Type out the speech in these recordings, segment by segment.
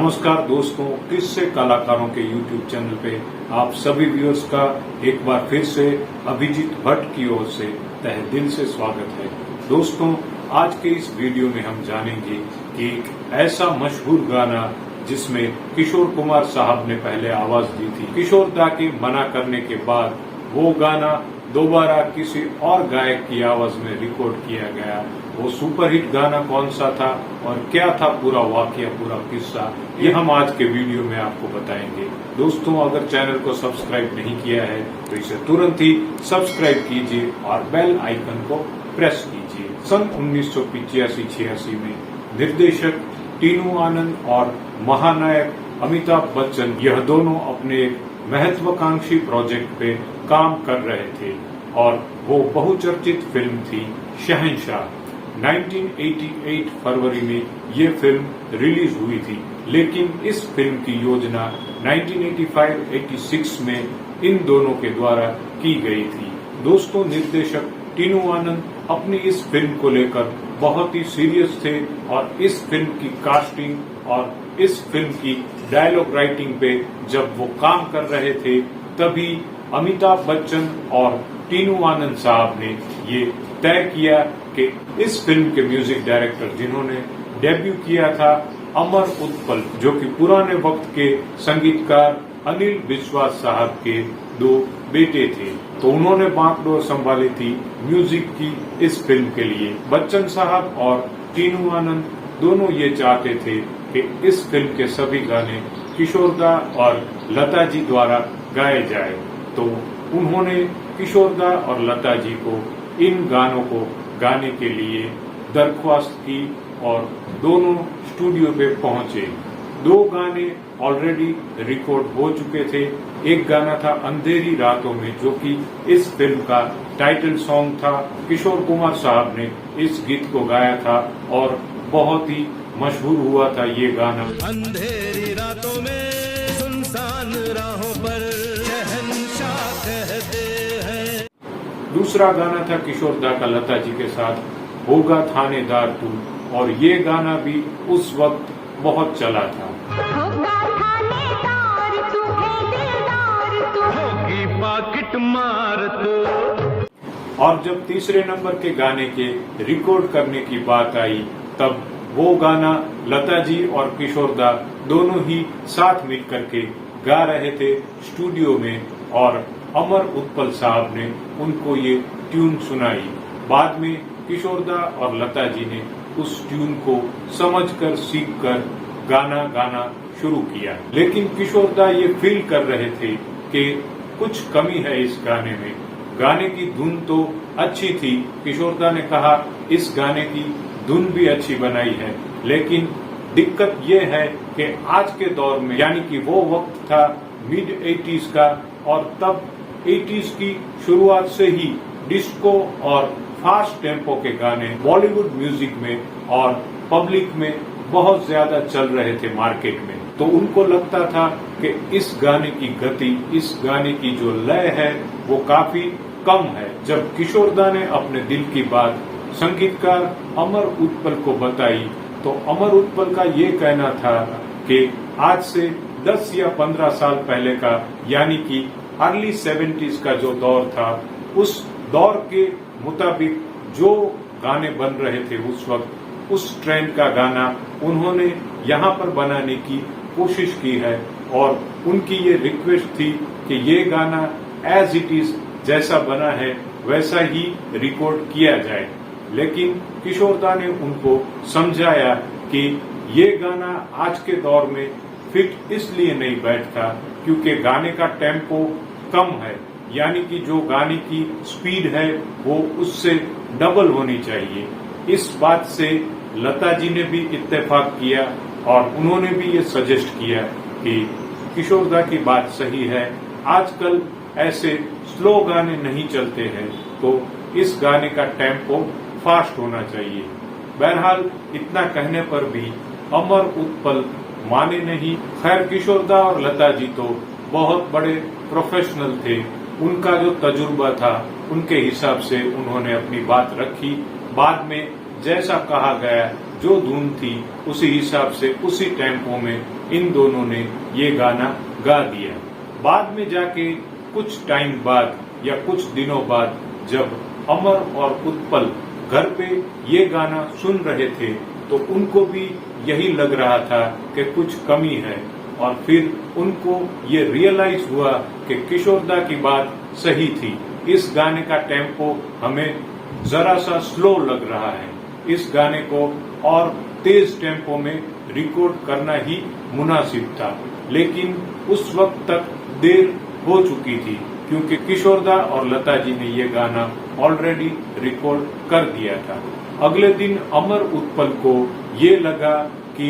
नमस्कार दोस्तों, किस्से कलाकारों के YouTube चैनल पे आप सभी व्यूअर्स का एक बार फिर से अभिजीत भट्ट की ओर से तहे दिल से स्वागत है। दोस्तों, आज के इस वीडियो में हम जानेंगे कि एक ऐसा मशहूर गाना जिसमें किशोर कुमार साहब ने पहले आवाज दी थी, किशोर दा के मना करने के बाद वो गाना दोबारा किसी और गायक की आवाज में रिकॉर्ड किया गया। वो सुपरहिट गाना कौन सा था और क्या था पूरा वाकया, पूरा किस्सा, ये हम आज के वीडियो में आपको बताएंगे। दोस्तों, अगर चैनल को सब्सक्राइब नहीं किया है तो इसे तुरंत ही सब्सक्राइब कीजिए और बेल आइकन को प्रेस कीजिए। सन 1985-86 में निर्देशक टीनू आनंद और महानायक अमिताभ बच्चन, यह दोनों अपने एक महत्वाकांक्षी प्रोजेक्ट पे काम कर रहे थे और वो बहुचर्चित फिल्म थी शहंशाह। 1988 फरवरी में ये फिल्म रिलीज हुई थी, लेकिन इस फिल्म की योजना 1985-86 में इन दोनों के द्वारा की गई थी। दोस्तों, निर्देशक टीनू आनंद अपनी इस फिल्म को लेकर बहुत ही सीरियस थे और इस फिल्म की कास्टिंग और इस फिल्म की डायलॉग राइटिंग पे जब वो काम कर रहे थे, तभी अमिताभ बच्चन और टीनू आनंद साहब ने ये तय किया कि इस फिल्म के म्यूजिक डायरेक्टर जिन्होंने डेब्यू किया था अमर उत्पल, जो कि पुराने वक्त के संगीतकार अनिल विश्वास साहब के दो बेटे थे, तो उन्होंने बागडोर संभाली थी म्यूजिक की इस फिल्म के लिए। बच्चन साहब और टीनू आनंद दोनों ये चाहते थे कि इस फिल्म के सभी गाने किशोर दा और लता जी द्वारा गाए जाए, तो उन्होंने किशोर दा और लता जी को इन गानों को गाने के लिए दरख्वास्त की और दोनों स्टूडियो पे पहुंचे। दो गाने ऑलरेडी रिकॉर्ड हो चुके थे। एक गाना था अंधेरी रातों में, जो कि इस फिल्म का टाइटल सॉन्ग था। किशोर कुमार साहब ने इस गीत को गाया था और बहुत ही मशहूर हुआ था ये गाना। अंधेरी रातों में सुनसान राहों पर शहंशाह कहते हैं। दूसरा गाना था किशोर दा का लता जी के साथ, होगा थानेदार तू, और ये गाना भी उस वक्त बहुत चला था। होगा थानेदार तू है दिलदार तू, होगी पाकिट मार तू। और जब तीसरे नंबर के गाने के रिकॉर्ड करने की बात आई, तब वो गाना लता जी और किशोर दा दोनों ही साथ मिलकर के गा रहे थे स्टूडियो में, और अमर उत्पल साहब ने उनको ये ट्यून सुनाई। बाद में किशोर दा और लता जी ने उस ट्यून को समझकर, सीखकर गाना गाना शुरू किया। लेकिन किशोर दा ये फील कर रहे थे कि कुछ कमी है इस गाने में। गाने की धुन तो अच्छी थी, किशोर दा ने कहा इस गाने की धुन भी अच्छी बनाई है, लेकिन दिक्कत ये है कि आज के दौर में, यानी कि वो वक्त था मिड 80s का, और तब 80s की शुरुआत से ही डिस्को और फास्ट टेम्पो के गाने बॉलीवुड म्यूजिक में और पब्लिक में बहुत ज्यादा चल रहे थे मार्केट में। तो उनको लगता था कि इस गाने की गति, इस गाने की जो लय है वो काफी कम है। जब किशोर दा ने अपने दिल की बात संगीतकार अमर उत्पल को बताई, तो अमर उत्पल का ये कहना था कि आज से 10 या 15 साल पहले का, यानी कि अर्ली 70s का जो दौर था, उस दौर के मुताबिक जो गाने बन रहे थे उस वक्त, उस ट्रेंड का गाना उन्होंने यहाँ पर बनाने की कोशिश की है, और उनकी ये रिक्वेस्ट थी कि ये गाना एज इट इज जैसा बना है वैसा ही रिकॉर्ड किया जाए। लेकिन किशोर दा ने उनको समझाया कि ये गाना आज के दौर में फिट इसलिए नहीं बैठता क्योंकि गाने का टेम्पो कम है, यानी कि जो गाने की स्पीड है वो उससे डबल होनी चाहिए। इस बात से लता जी ने भी इत्तेफाक किया और उन्होंने भी ये सजेस्ट किया कि किशोर दा की बात सही है, आजकल ऐसे स्लो गाने नहीं चलते हैं, तो इस गाने का टेम्पो फास्ट होना चाहिए। बहरहाल इतना कहने पर भी अमर उत्पल माने नहीं। खैर, किशोर दा और लता जी तो बहुत बड़े प्रोफेशनल थे, उनका जो तजुर्बा था उनके हिसाब से उन्होंने अपनी बात रखी। बाद में जैसा कहा गया, जो धुन थी उसी हिसाब से, उसी टेम्पो में इन दोनों ने ये गाना गा दिया। बाद में जाके कुछ टाइम बाद या कुछ दिनों बाद जब अमर और उत्पल घर पे ये गाना सुन रहे थे तो उनको भी यही लग रहा था कि कुछ कमी है, और फिर उनको ये रियलाइज हुआ कि किशोरदा की बात सही थी। इस गाने का टेम्पो हमें जरा सा स्लो लग रहा है, इस गाने को और तेज टेम्पो में रिकॉर्ड करना ही मुनासिब था। लेकिन उस वक्त तक देर हो चुकी थी क्योंकि किशोरदा और लता जी ने ये गाना ऑलरेडी रिकॉर्ड कर दिया था। अगले दिन अमर उत्पल को ये लगा कि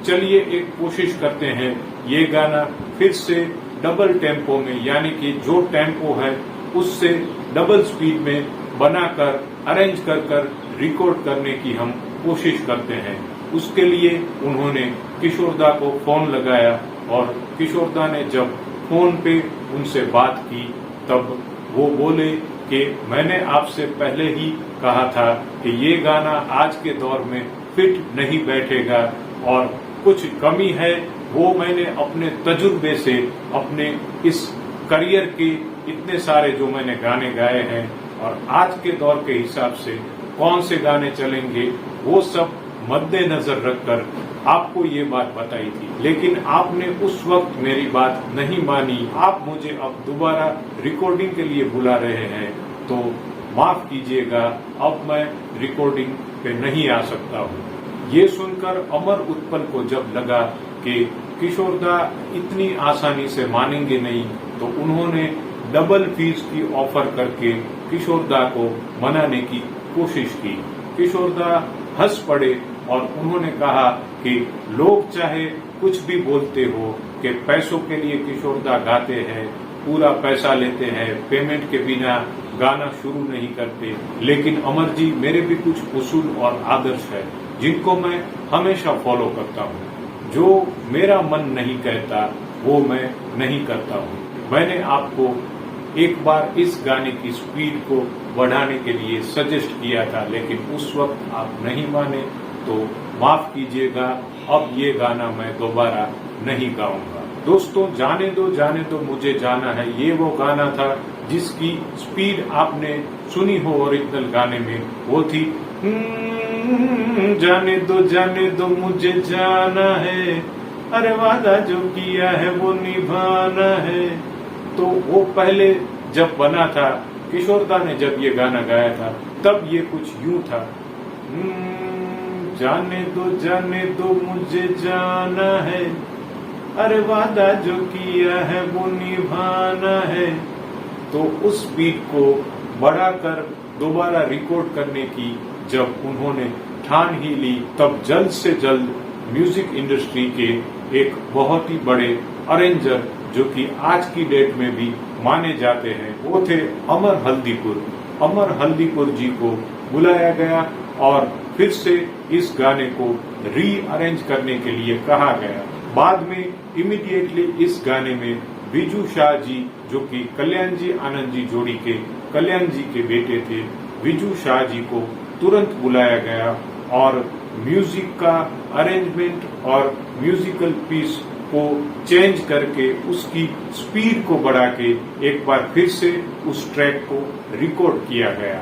चलिए एक कोशिश करते हैं, ये गाना फिर से डबल टेम्पो में, यानी कि जो टेम्पो है उससे डबल स्पीड में बनाकर अरेंज कर रिकॉर्ड करने की हम कोशिश करते हैं। उसके लिए उन्होंने किशोरदा को फोन लगाया और किशोरदा ने जब फोन पे उनसे बात की तब वो बोले कि मैंने आपसे पहले ही कहा था कि ये गाना आज के दौर में फिट नहीं बैठेगा और कुछ कमी है, वो मैंने अपने तजुर्बे से, अपने इस करियर के इतने सारे जो मैंने गाने गाए हैं और आज के दौर के हिसाब से कौन से गाने चलेंगे, वो सब मद्देनजर रखकर आपको ये बात बताई थी। लेकिन आपने उस वक्त मेरी बात नहीं मानी। आप मुझे अब दोबारा रिकॉर्डिंग के लिए बुला रहे हैं तो माफ कीजिएगा, अब मैं रिकॉर्डिंग पे नहीं आ सकता हूँ। ये सुनकर अमर उत्पल को जब लगा कि किशोरदा इतनी आसानी से मानेंगे नहीं तो उन्होंने डबल फीस की ऑफर करके किशोरदा को मनाने की कोशिश की। किशोरदा हंस पड़े और उन्होंने कहा कि लोग चाहे कुछ भी बोलते हो कि पैसों के लिए किशोरदा गाते हैं, पूरा पैसा लेते हैं, पेमेंट के बिना गाना शुरू नहीं करते, लेकिन अमर जी मेरे भी कुछ उसूल और आदर्श है जिनको मैं हमेशा फॉलो करता हूँ। जो मेरा मन नहीं कहता वो मैं नहीं करता हूँ। मैंने आपको एक बार इस गाने की स्पीड को बढ़ाने के लिए सजेस्ट किया था लेकिन उस वक्त आप नहीं माने, तो माफ कीजिएगा, अब ये गाना मैं दोबारा नहीं गाऊंगा। दोस्तों, जाने दो मुझे जाना है, ये वो गाना था जिसकी स्पीड आपने सुनी हो ओरिजिनल गाने में, वो थी जाने दो मुझे जाना है, अरे वादा जो किया है वो निभाना है। तो वो पहले जब बना था, किशोरदा ने जब ये गाना गाया था तब ये कुछ यूं था, जाने दो मुझे जाना है, अरे वादा जो किया है वो निभाना है। तो उस स्पीड को बढ़ाकर दोबारा रिकॉर्ड करने की जब उन्होंने ठान ही ली तब जल्द से जल्द म्यूजिक इंडस्ट्री के एक बहुत ही बड़े अरेंजर जो कि आज की डेट में भी माने जाते हैं, वो थे अमर हल्दीपुर। अमर हल्दीपुर जी को बुलाया गया और फिर से इस गाने को री अरेंज करने के लिए कहा गया। बाद में इमीडिएटली इस गाने में बिजू शाह जी जो कि कल्याण जी आनंद जी जोड़ी के कल्याण जी के बेटे थे, बिजू शाह जी को तुरंत बुलाया गया और म्यूजिक का अरेंजमेंट और म्यूजिकल पीस को चेंज करके उसकी स्पीड को बढ़ा के एक बार फिर से उस ट्रैक को रिकॉर्ड किया गया।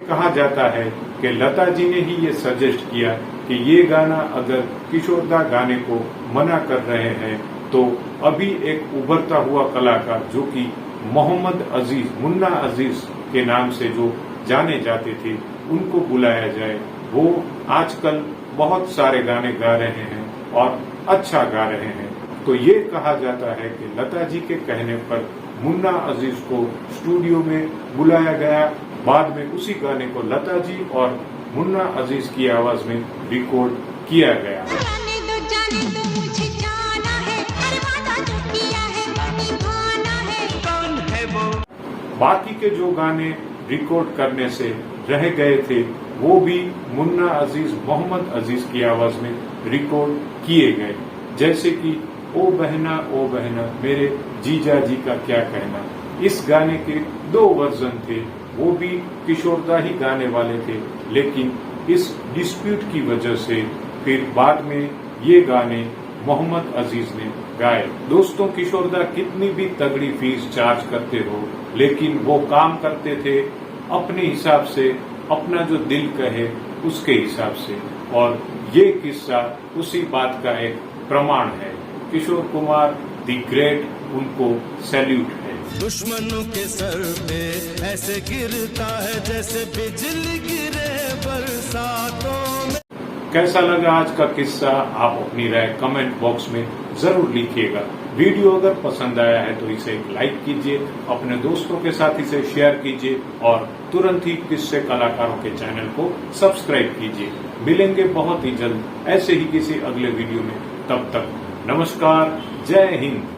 कहा जाता है कि लता जी ने ही ये सजेस्ट किया कि ये गाना अगर किशोरदा गाने को मना कर रहे हैं तो अभी एक उभरता हुआ कलाकार जो कि मोहम्मद अजीज, मुन्ना अजीज के नाम से जो जाने जाते थे, उनको बुलाया जाए। वो आजकल बहुत सारे गाने गा रहे हैं और अच्छा गा रहे हैं। तो ये कहा जाता है कि लता जी के कहने पर मुन्ना अजीज को स्टूडियो में बुलाया गया। बाद में उसी गाने को लता जी और मुन्ना अजीज की आवाज में रिकॉर्ड किया गया। जाने दो मुझे जाना है, अरे वादा जो किया है निभाना है। कौन है वो? बाकी के जो गाने रिकॉर्ड करने से रह गए थे वो भी मुन्ना अजीज, मोहम्मद अजीज की आवाज में रिकॉर्ड किए गए, जैसे कि ओ बहना मेरे जीजा जी का क्या कहना। इस गाने के 2 वर्जन थे, वो भी किशोरदा ही गाने वाले थे। लेकिन इस डिस्प्यूट की वजह से फिर बाद में ये गाने मोहम्मद अजीज ने गाए। दोस्तों, किशोरदा कितनी भी तगड़ी फीस चार्ज करते हो, लेकिन वो काम करते थे अपने हिसाब से, अपना जो दिल कहे उसके हिसाब से, और ये किस्सा उसी बात का एक प्रमाण है। किशोर कुमार द ग्रेट, उनको सैल्यूट है। दुश्मनों के सर पे ऐसे गिरता है जैसे बिजली गिरे बरसातों में। कैसा लगा आज का किस्सा? आप अपनी राय कमेंट बॉक्स में जरूर लिखिएगा। वीडियो अगर पसंद आया है तो इसे एक लाइक कीजिए, अपने दोस्तों के साथ इसे शेयर कीजिए और तुरंत ही किस्से कलाकारों के चैनल को सब्सक्राइब कीजिए। मिलेंगे बहुत ही जल्द ऐसे ही किसी अगले वीडियो में। तब तक नमस्कार, जय हिंद।